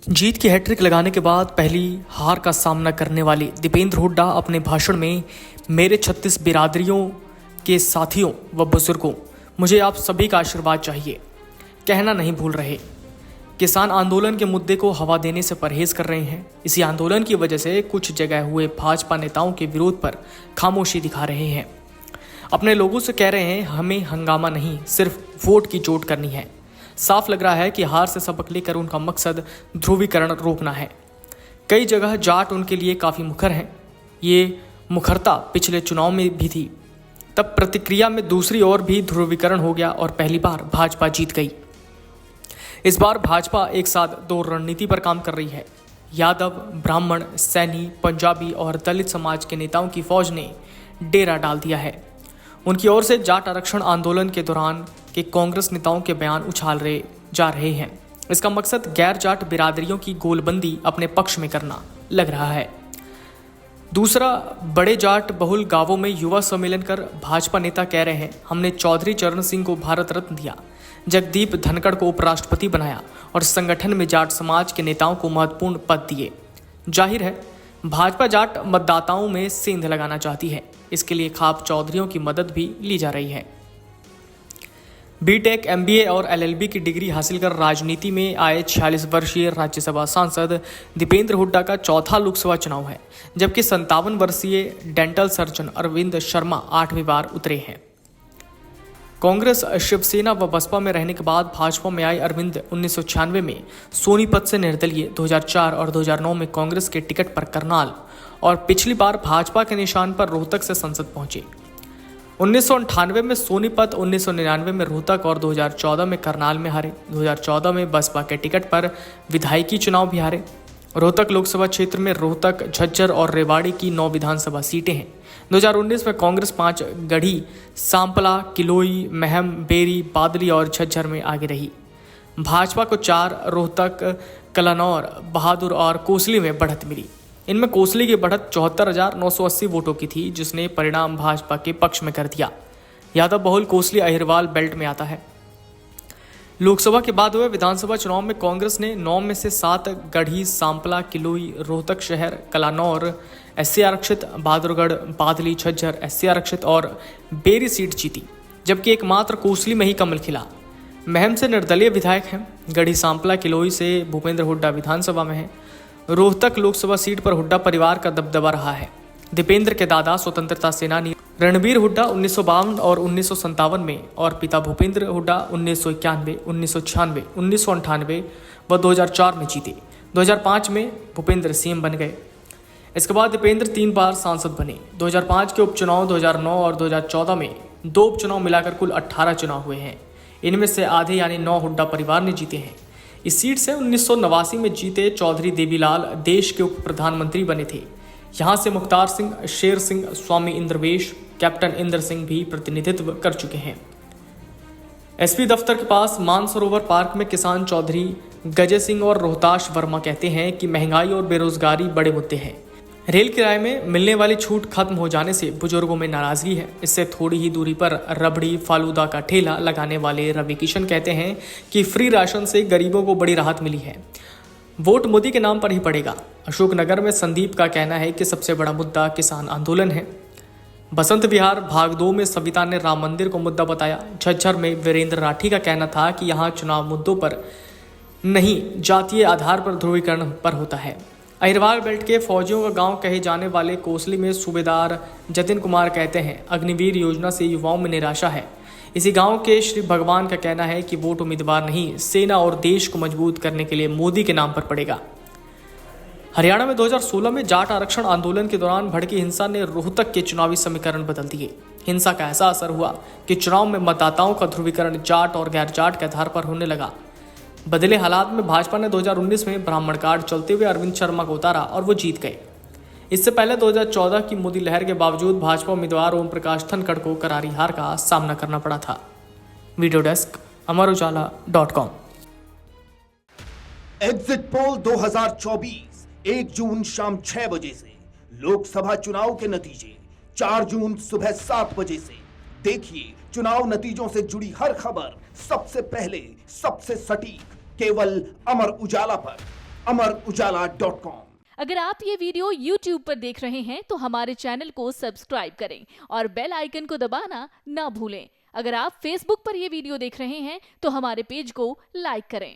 जीत की हैट्रिक लगाने के बाद पहली हार का सामना करने वाले दीपेंद्र हुड्डा अपने भाषण में मेरे 36 बिरादरियों के साथियों व बुजुर्गों, मुझे आप सभी का आशीर्वाद चाहिए कहना नहीं भूल रहे। किसान आंदोलन के मुद्दे को हवा देने से परहेज कर रहे हैं। इसी आंदोलन की वजह से कुछ जगह हुए भाजपा नेताओं के विरोध पर खामोशी दिखा रहे हैं। अपने लोगों से कह रहे हैं हमें हंगामा नहीं, सिर्फ वोट की चोट करनी है। साफ लग रहा है कि हार से सबक लेकर उनका मकसद ध्रुवीकरण रोकना है। कई जगह जाट उनके लिए काफ़ी मुखर हैं। ये मुखरता पिछले चुनाव में भी थी। तब प्रतिक्रिया में दूसरी ओर भी ध्रुवीकरण हो गया और पहली बार भाजपा जीत गई। इस बार भाजपा एक साथ दो रणनीति पर काम कर रही है। यादव, ब्राह्मण, सैनी, पंजाबी और दलित समाज के नेताओं की फौज ने डेरा डाल दिया है। उनकी ओर से जाट आरक्षण आंदोलन के दौरान के कांग्रेस नेताओं के बयान उछाल रहे जा रहे हैं। इसका मकसद गैर जाट बिरादरियों की गोलबंदी अपने पक्ष में करना लग रहा है। दूसरा, बड़े जाट बहुल गांवों में युवा सम्मेलन कर भाजपा नेता कह रहे हैं हमने चौधरी चरण सिंह को भारत रत्न दिया, जगदीप धनखड़ को उपराष्ट्रपति बनाया और संगठन में जाट समाज के नेताओं को महत्वपूर्ण पद दिए। जाहिर है भाजपा जाट मतदाताओं में सेंध लगाना चाहती है। इसके लिए खाप चौधरियों की मदद भी ली जा रही है। बीटेक, एमबीए और एलएलबी की डिग्री हासिल कर राजनीति में आए 46 वर्षीय राज्यसभा सांसद दीपेंद्र हुड्डा का चौथा लोकसभा चुनाव है, जबकि 57 वर्षीय डेंटल सर्जन अरविंद शर्मा 8वीं बार उतरे हैं। कांग्रेस, शिवसेना व बसपा में रहने के बाद भाजपा में आए अरविंद 1996 में सोनीपत से निर्दलीय, 2004 और 2009 में कांग्रेस के टिकट पर करनाल और पिछली बार भाजपा के निशान पर रोहतक से संसद पहुंचे। 1998 में सोनीपत, 1999 में रोहतक और 2014 में करनाल में हारे। 2014 में बसपा के टिकट पर विधायकी चुनाव भी हारे। रोहतक लोकसभा क्षेत्र में रोहतक, झज्जर और रेवाड़ी की 9 विधानसभा सीटें हैं। 2019 में कांग्रेस 5 गढ़ी, सांपला, किलोई, महम, बेरी, बादली और झज्जर में आगे रही। भाजपा को 4 रोहतक, कलानौर, बहादुर और कोसली में बढ़त मिली। इनमें कोसली की बढ़त 74,980 वोटों की थी, जिसने परिणाम भाजपा के पक्ष में कर दिया। यादव बहुल कोसली अहिरवाल बेल्ट में आता है। लोकसभा के बाद हुए विधानसभा चुनाव में कांग्रेस ने 9 में से 7 गढ़ी, सांपला, किलोई, रोहतक शहर, कलानौर एससी आरक्षित, बहादुरगढ़, बादली, झज्जर एससी आरक्षित और बेरी सीट जीती, जबकि एकमात्र कोसली में ही कमल खिला। महम से निर्दलीय विधायक हैं। गढ़ी, सांपला, किलोई से भूपेंद्र हुड्डा विधानसभा में है। रोहतक लोकसभा सीट पर हुड्डा परिवार का दबदबा रहा है। दीपेंद्र के दादा स्वतंत्रता सेनानी रणबीर हुड्डा 1952 और 1957 में और पिता भूपेंद्र हुड्डा 1991, 1996, 1998 व 2004 में जीते। 2005 में भूपेंद्र सीएम बन गए। इसके बाद दीपेंद्र 3 बार सांसद बने। 2005 के उपचुनाव, 2009 और 2014 में 2 उपचुनाव मिलाकर कुल 18 चुनाव हुए हैं। इनमें से आधे यानी 9 हुड्डा परिवार ने जीते हैं। इस सीट से 1989 में जीते चौधरी देवीलाल देश के उप प्रधानमंत्री बने थे। यहाँ से मुख्तार सिंह, शेर सिंह, स्वामी इंद्रवेश, कैप्टन इंद्र सिंह भी प्रतिनिधित्व कर चुके हैं। एसपी दफ्तर के पास मानसरोवर पार्क में किसान चौधरी गजय सिंह और रोहताश वर्मा कहते हैं कि महंगाई और बेरोजगारी बड़े मुद्दे हैं। रेल किराए में मिलने वाली छूट खत्म हो जाने से बुजुर्गों में नाराजगी है। इससे थोड़ी ही दूरी पर रबड़ी, फालूदा का ठेला लगाने वाले रवि किशन कहते हैं कि फ्री राशन से गरीबों को बड़ी राहत मिली है। वोट मोदी के नाम पर ही पड़ेगा। अशोकनगर में संदीप का कहना है कि सबसे बड़ा मुद्दा किसान आंदोलन है। बसंत विहार भाग 2 में सविता ने राम मंदिर को मुद्दा बताया। झज्जर में वीरेंद्र राठी का कहना था कि यहाँ चुनाव मुद्दों पर नहीं, जातीय आधार पर ध्रुवीकरण पर होता है। अहिरवाल बेल्ट के फौजियों का गांव कहे जाने वाले कोसली में सूबेदार जतिन कुमार कहते हैं अग्निवीर योजना से युवाओं में निराशा है। इसी गांव के श्री भगवान का कहना है कि वोट उम्मीदवार नहीं, सेना और देश को मजबूत करने के लिए मोदी के नाम पर पड़ेगा। हरियाणा में 2016 में जाट आरक्षण आंदोलन के दौरान भड़की हिंसा ने रोहतक के चुनावी समीकरण बदल दिए। हिंसा का ऐसा असर हुआ कि चुनाव में मतदाताओं का ध्रुवीकरण जाट और गैर जाट के आधार पर होने लगा। बदले हालात में भाजपा ने 2019 में ब्राह्मण कार्ड चलते हुए अरविंद शर्मा को उतारा और वो जीत गए। इससे पहले 2014 की मोदी लहर के बावजूद भाजपा उम्मीदवार ओम प्रकाश धनखड़ को करारी हार का सामना करना पड़ा था। वीडियो डेस्क, अमरउजाला.com। एग्जिट पोल 2024, 1 जून शाम 6 बजे से। लोकसभा चुनाव के नतीजे 4 जून सुबह 7 बजे से। देखिए चुनाव नतीजों से जुड़ी हर खबर सबसे पहले, सबसे सटीक, केवल अमर उजाला पर। amarujala.com। अगर आप ये वीडियो YouTube पर देख रहे हैं तो हमारे चैनल को सब्सक्राइब करें और बेल आइकन को दबाना ना भूलें। अगर आप Facebook पर ये वीडियो देख रहे हैं तो हमारे पेज को लाइक करें।